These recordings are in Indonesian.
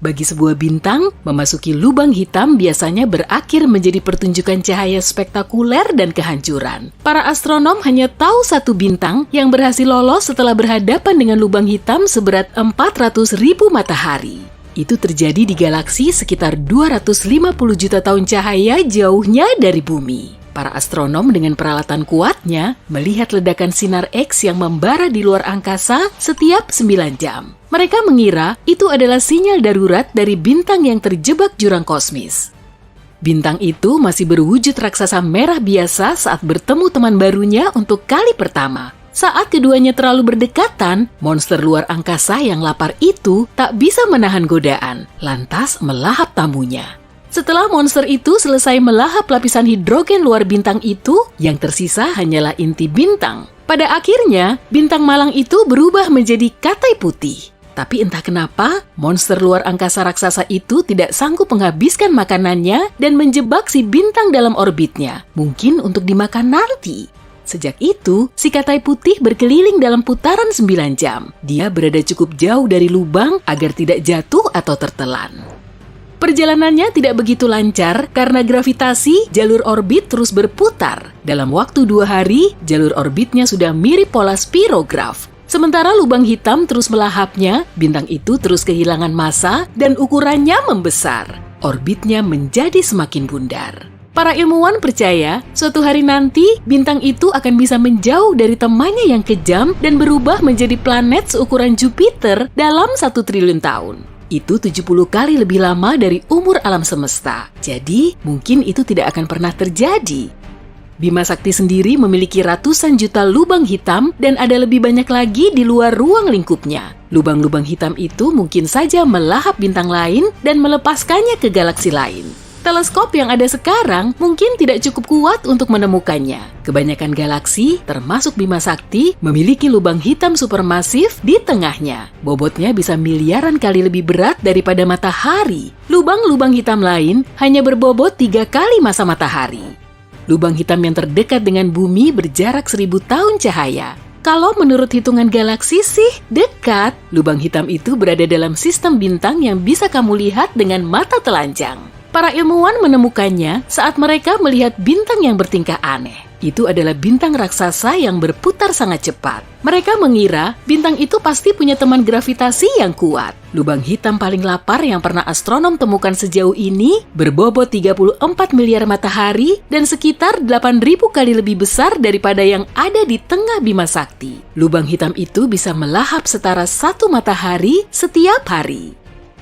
Bagi sebuah bintang, memasuki lubang hitam biasanya berakhir menjadi pertunjukan cahaya spektakuler dan kehancuran. Para astronom hanya tahu satu bintang yang berhasil lolos setelah berhadapan dengan lubang hitam seberat 400.000 matahari. Itu terjadi di galaksi sekitar 250 juta tahun cahaya jauhnya dari bumi. Para astronom dengan peralatan kuatnya melihat ledakan sinar X yang membara di luar angkasa setiap 9 jam. Mereka mengira itu adalah sinyal darurat dari bintang yang terjebak jurang kosmis. Bintang itu masih berwujud raksasa merah biasa saat bertemu teman barunya untuk kali pertama. Saat keduanya terlalu berdekatan, monster luar angkasa yang lapar itu tak bisa menahan godaan, lantas melahap tamunya. Setelah monster itu selesai melahap lapisan hidrogen luar bintang itu, yang tersisa hanyalah inti bintang. Pada akhirnya, bintang malang itu berubah menjadi katai putih. Tapi entah kenapa, monster luar angkasa raksasa itu tidak sanggup menghabiskan makanannya dan menjebak si bintang dalam orbitnya, mungkin untuk dimakan nanti. Sejak itu, si katai putih berkeliling dalam putaran 9 jam. Dia berada cukup jauh dari lubang agar tidak jatuh atau tertelan. Perjalanannya tidak begitu lancar karena gravitasi jalur orbit terus berputar. Dalam waktu 2 hari, jalur orbitnya sudah mirip pola spirograf. Sementara lubang hitam terus melahapnya, bintang itu terus kehilangan massa dan ukurannya membesar. Orbitnya menjadi semakin bundar. Para ilmuwan percaya, suatu hari nanti bintang itu akan bisa menjauh dari temannya yang kejam dan berubah menjadi planet seukuran Jupiter dalam 1 triliun tahun. Itu 70 kali lebih lama dari umur alam semesta. Jadi, mungkin itu tidak akan pernah terjadi. Bima Sakti sendiri memiliki ratusan juta lubang hitam dan ada lebih banyak lagi di luar ruang lingkupnya. Lubang-lubang hitam itu mungkin saja melahap bintang lain dan melepaskannya ke galaksi lain. Teleskop yang ada sekarang mungkin tidak cukup kuat untuk menemukannya. Kebanyakan galaksi, termasuk Bima Sakti, memiliki lubang hitam supermasif di tengahnya. Bobotnya bisa miliaran kali lebih berat daripada matahari. Lubang-lubang hitam lain hanya berbobot 3 kali massa matahari. Lubang hitam yang terdekat dengan bumi berjarak 1000 tahun cahaya. Kalau menurut hitungan galaksi sih dekat, lubang hitam itu berada dalam sistem bintang yang bisa kamu lihat dengan mata telanjang. Para ilmuwan menemukannya saat mereka melihat bintang yang bertingkah aneh. Itu adalah bintang raksasa yang berputar sangat cepat. Mereka mengira bintang itu pasti punya teman gravitasi yang kuat. Lubang hitam paling lapar yang pernah astronom temukan sejauh ini berbobot 34 miliar matahari dan sekitar 8.000 kali lebih besar daripada yang ada di tengah Bima Sakti. Lubang hitam itu bisa melahap setara 1 matahari setiap hari.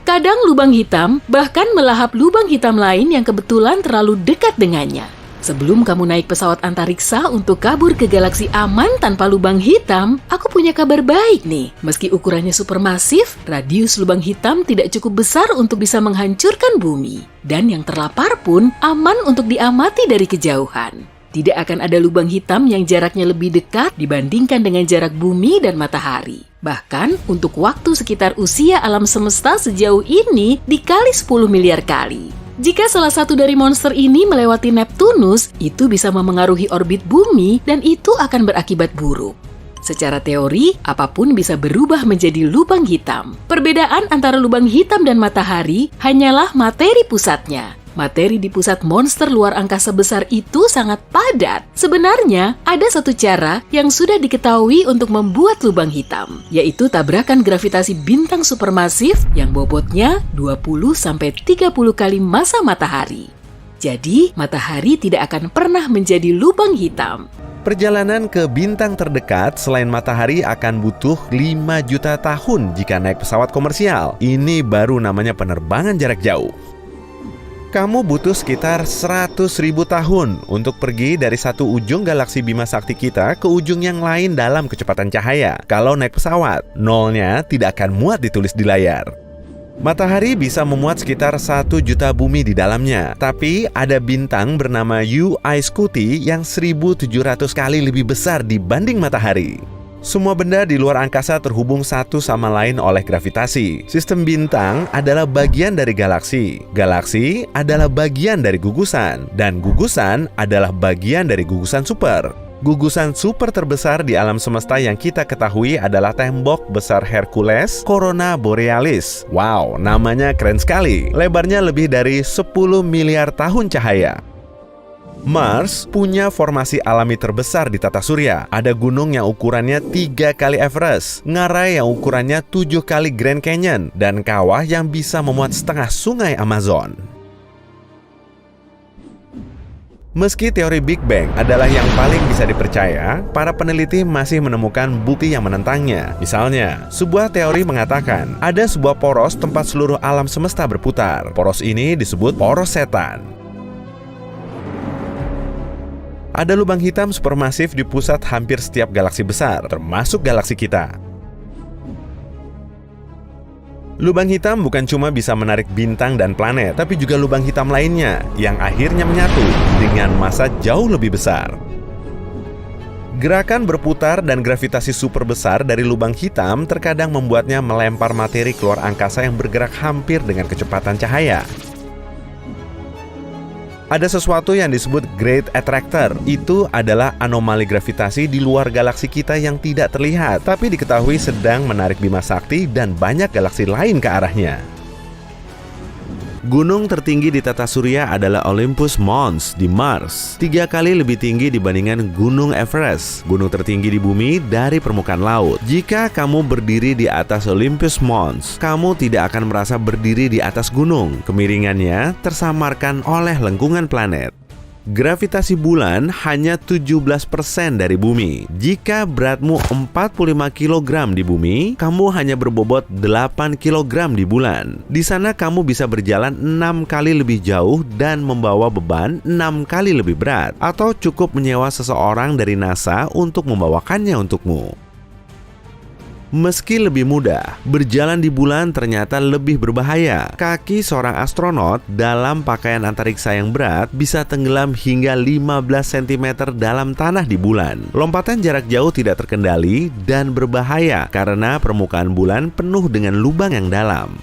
Kadang lubang hitam bahkan melahap lubang hitam lain yang kebetulan terlalu dekat dengannya. Sebelum kamu naik pesawat antariksa untuk kabur ke galaksi aman tanpa lubang hitam, aku punya kabar baik nih. Meski ukurannya supermasif, radius lubang hitam tidak cukup besar untuk bisa menghancurkan bumi. Dan yang terlapar pun aman untuk diamati dari kejauhan. Tidak akan ada lubang hitam yang jaraknya lebih dekat dibandingkan dengan jarak bumi dan matahari. Bahkan, untuk waktu sekitar usia alam semesta sejauh ini dikali 10 miliar kali. Jika salah satu dari monster ini melewati Neptunus, itu bisa memengaruhi orbit bumi dan itu akan berakibat buruk. Secara teori, apapun bisa berubah menjadi lubang hitam. Perbedaan antara lubang hitam dan matahari hanyalah materi pusatnya. Materi di pusat monster luar angkasa besar itu sangat padat. Sebenarnya, ada satu cara yang sudah diketahui untuk membuat lubang hitam, yaitu tabrakan gravitasi bintang supermasif yang bobotnya 20-30 kali massa matahari. Jadi, matahari tidak akan pernah menjadi lubang hitam. Perjalanan ke bintang terdekat selain matahari akan butuh 5 juta tahun jika naik pesawat komersial. Ini baru namanya penerbangan jarak jauh. Kamu butuh sekitar 100.000 tahun untuk pergi dari satu ujung galaksi Bima Sakti kita ke ujung yang lain dalam kecepatan cahaya. Kalau naik pesawat, nolnya tidak akan muat ditulis di layar. Matahari bisa memuat sekitar 1 juta bumi di dalamnya. Tapi ada bintang bernama UI Scuti yang 1.700 kali lebih besar dibanding matahari. Semua benda di luar angkasa terhubung satu sama lain oleh gravitasi. Sistem bintang adalah bagian dari galaksi. Galaksi adalah bagian dari gugusan. Dan gugusan adalah bagian dari gugusan super. Gugusan super terbesar di alam semesta yang kita ketahui adalah tembok besar Hercules Corona Borealis. Wow, namanya keren sekali. Lebarnya lebih dari 10 miliar tahun cahaya. Mars punya formasi alami terbesar di tata surya. Ada gunung yang ukurannya 3 kali Everest, ngarai yang ukurannya 7 kali Grand Canyon, dan kawah yang bisa memuat setengah sungai Amazon. Meski teori Big Bang adalah yang paling bisa dipercaya, para peneliti masih menemukan bukti yang menentangnya. Misalnya, sebuah teori mengatakan ada sebuah poros tempat seluruh alam semesta berputar. Poros ini disebut poros setan. Ada lubang hitam supermasif di pusat hampir setiap galaksi besar, termasuk galaksi kita. Lubang hitam bukan cuma bisa menarik bintang dan planet, tapi juga lubang hitam lainnya yang akhirnya menyatu dengan massa jauh lebih besar. Gerakan berputar dan gravitasi super besar dari lubang hitam terkadang membuatnya melempar materi keluar angkasa yang bergerak hampir dengan kecepatan cahaya. Ada sesuatu yang disebut Great Attractor. Itu adalah anomali gravitasi di luar galaksi kita yang tidak terlihat, tapi diketahui sedang menarik Bima Sakti dan banyak galaksi lain ke arahnya. Gunung tertinggi di tata surya adalah Olympus Mons di Mars, 3 kali lebih tinggi dibandingkan Gunung Everest, gunung tertinggi di bumi dari permukaan laut. Jika kamu berdiri di atas Olympus Mons, kamu tidak akan merasa berdiri di atas gunung. Kemiringannya tersamarkan oleh lengkungan planet. Gravitasi bulan hanya 17% dari bumi. Jika beratmu 45 kg di bumi, kamu hanya berbobot 8 kg di bulan. Di sana kamu bisa berjalan 6 kali lebih jauh dan membawa beban 6 kali lebih berat, atau cukup menyewa seseorang dari NASA untuk membawakannya untukmu. Meski lebih mudah, berjalan di bulan ternyata lebih berbahaya. Kaki seorang astronot dalam pakaian antariksa yang berat bisa tenggelam hingga 15 cm dalam tanah di bulan. Lompatan jarak jauh tidak terkendali dan berbahaya karena permukaan bulan penuh dengan lubang yang dalam.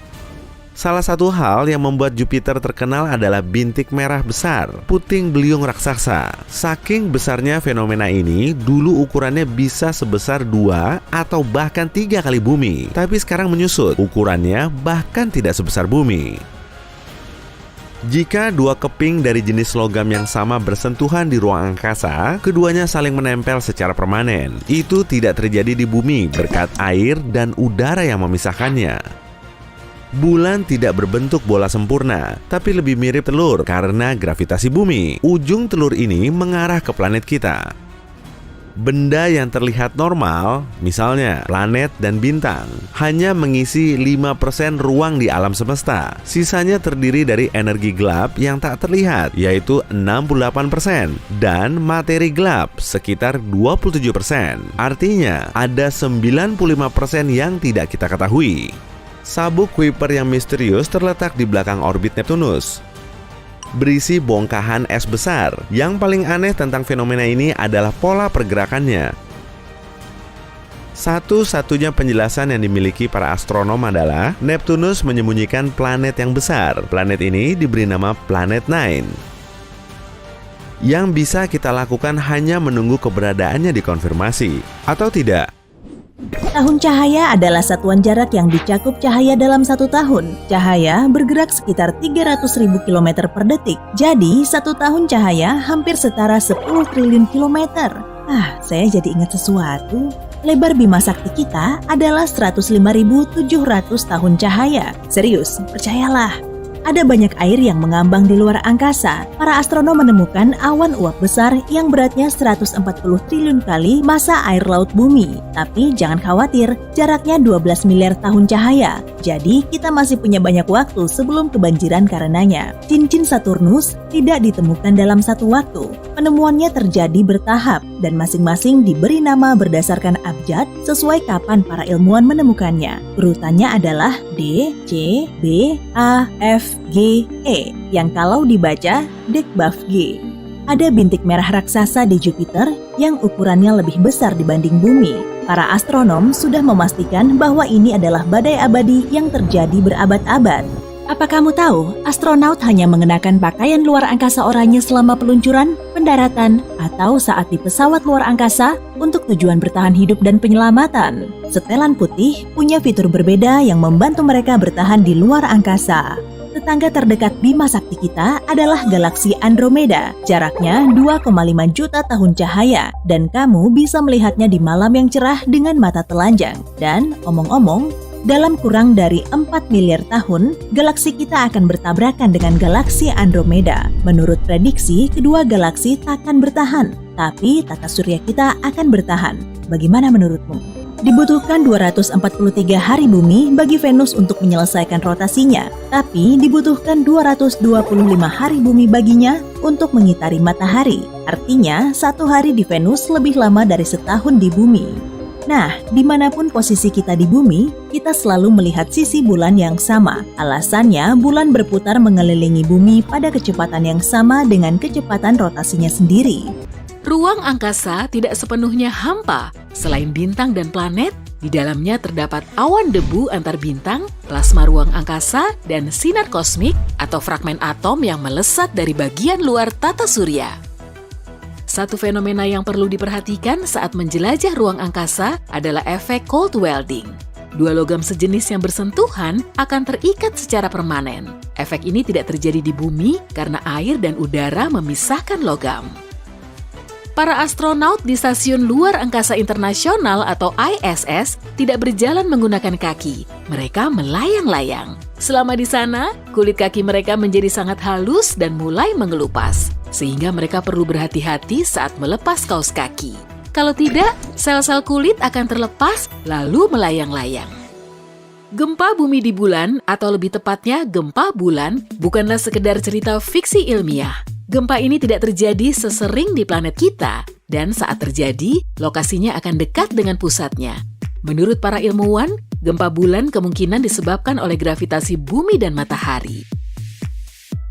Salah satu hal yang membuat Jupiter terkenal adalah bintik merah besar, puting beliung raksasa. Saking besarnya fenomena ini, dulu ukurannya bisa sebesar 2 atau bahkan 3 kali bumi. Tapi sekarang menyusut, ukurannya bahkan tidak sebesar bumi. Jika dua keping dari jenis logam yang sama bersentuhan di ruang angkasa, keduanya saling menempel secara permanen. Itu tidak terjadi di bumi berkat air dan udara yang memisahkannya. Bulan tidak berbentuk bola sempurna, tapi lebih mirip telur karena gravitasi bumi. Ujung telur ini mengarah ke planet kita. Benda yang terlihat normal, misalnya planet dan bintang, hanya mengisi 5% ruang di alam semesta. Sisanya terdiri dari energi gelap yang tak terlihat, yaitu 68%, dan materi gelap sekitar 27%. Artinya, ada 95% yang tidak kita ketahui. Sabuk Kuiper yang misterius terletak di belakang orbit Neptunus, berisi bongkahan es besar. Yang paling aneh tentang fenomena ini adalah pola pergerakannya. Satu-satunya penjelasan yang dimiliki para astronom adalah Neptunus menyembunyikan planet yang besar. Planet ini diberi nama Planet Nine. Yang bisa kita lakukan hanya menunggu keberadaannya dikonfirmasi, atau tidak. Tahun cahaya adalah satuan jarak yang dicakup cahaya dalam 1 tahun. Cahaya bergerak sekitar 300.000 km per detik. Jadi, 1 tahun cahaya hampir setara 10 triliun kilometer. Saya jadi ingat sesuatu. Lebar Bima Sakti kita adalah 105.700 tahun cahaya. Serius, percayalah. Ada banyak air yang mengambang di luar angkasa. Para astronom menemukan awan uap besar yang beratnya 140 triliun kali massa air laut bumi. Tapi jangan khawatir, jaraknya 12 miliar tahun cahaya. Jadi kita masih punya banyak waktu sebelum kebanjiran karenanya. Cincin Saturnus tidak ditemukan dalam satu waktu. Penemuannya terjadi bertahap dan masing-masing diberi nama berdasarkan abjad sesuai kapan para ilmuwan menemukannya. Urutannya adalah D, C, B, A, F, G, E, yang kalau dibaca Dekbaf G. Ada bintik merah raksasa di Jupiter yang ukurannya lebih besar dibanding bumi. Para astronom sudah memastikan bahwa ini adalah badai abadi yang terjadi berabad-abad. Apa kamu tahu, astronot hanya mengenakan pakaian luar angkasa oranye selama peluncuran, pendaratan, atau saat di pesawat luar angkasa untuk tujuan bertahan hidup dan penyelamatan. Setelan putih punya fitur berbeda yang membantu mereka bertahan di luar angkasa. Tetangga terdekat Bima Sakti kita adalah galaksi Andromeda. Jaraknya 2,5 juta tahun cahaya dan kamu bisa melihatnya di malam yang cerah dengan mata telanjang. Dan omong-omong, dalam kurang dari 4 miliar tahun, galaksi kita akan bertabrakan dengan galaksi Andromeda. Menurut prediksi, kedua galaksi takkan bertahan, tapi tata surya kita akan bertahan. Bagaimana menurutmu? Dibutuhkan 243 hari bumi bagi Venus untuk menyelesaikan rotasinya, tapi dibutuhkan 225 hari bumi baginya untuk mengitari matahari. Artinya, 1 hari di Venus lebih lama dari setahun di bumi. Nah, dimanapun posisi kita di bumi, kita selalu melihat sisi bulan yang sama. Alasannya, bulan berputar mengelilingi bumi pada kecepatan yang sama dengan kecepatan rotasinya sendiri. Ruang angkasa tidak sepenuhnya hampa. Selain bintang dan planet, di dalamnya terdapat awan debu antar bintang, plasma ruang angkasa, dan sinar kosmik atau fragmen atom yang melesat dari bagian luar tata surya. Satu fenomena yang perlu diperhatikan saat menjelajah ruang angkasa adalah efek cold welding. Dua logam sejenis yang bersentuhan akan terikat secara permanen. Efek ini tidak terjadi di bumi karena air dan udara memisahkan logam. Para astronot di Stasiun Luar Angkasa Internasional atau ISS tidak berjalan menggunakan kaki. Mereka melayang-layang. Selama di sana, kulit kaki mereka menjadi sangat halus dan mulai mengelupas, sehingga mereka perlu berhati-hati saat melepas kaos kaki. Kalau tidak, sel-sel kulit akan terlepas lalu melayang-layang. Gempa bumi di bulan, atau lebih tepatnya gempa bulan, bukanlah sekedar cerita fiksi ilmiah. Gempa ini tidak terjadi sesering di planet kita, dan saat terjadi, lokasinya akan dekat dengan pusatnya. Menurut para ilmuwan, gempa bulan kemungkinan disebabkan oleh gravitasi bumi dan matahari.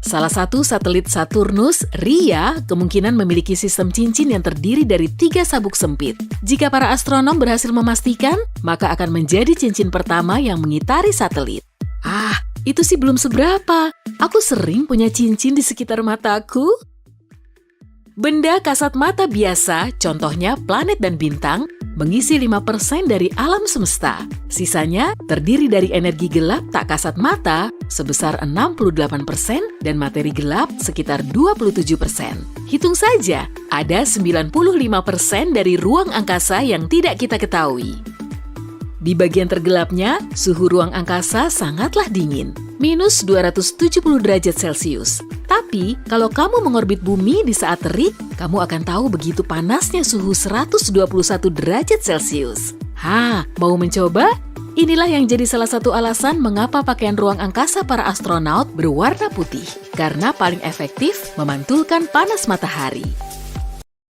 Salah satu satelit Saturnus, Rhea, kemungkinan memiliki sistem cincin yang terdiri dari 3 sabuk sempit. Jika para astronom berhasil memastikan, maka akan menjadi cincin pertama yang mengitari satelit. Itu sih belum seberapa. Aku sering punya cincin di sekitar mataku. Benda kasat mata biasa, contohnya planet dan bintang, mengisi 5% dari alam semesta. Sisanya terdiri dari energi gelap tak kasat mata sebesar 68% dan materi gelap sekitar 27%. Hitung saja, ada 95% dari ruang angkasa yang tidak kita ketahui. Di bagian tergelapnya, suhu ruang angkasa sangatlah dingin, minus 270 derajat Celcius. Tapi, kalau kamu mengorbit bumi di saat terik, kamu akan tahu begitu panasnya suhu 121 derajat Celcius. Mau mencoba? Inilah yang jadi salah satu alasan mengapa pakaian ruang angkasa para astronaut berwarna putih, karena paling efektif memantulkan panas matahari.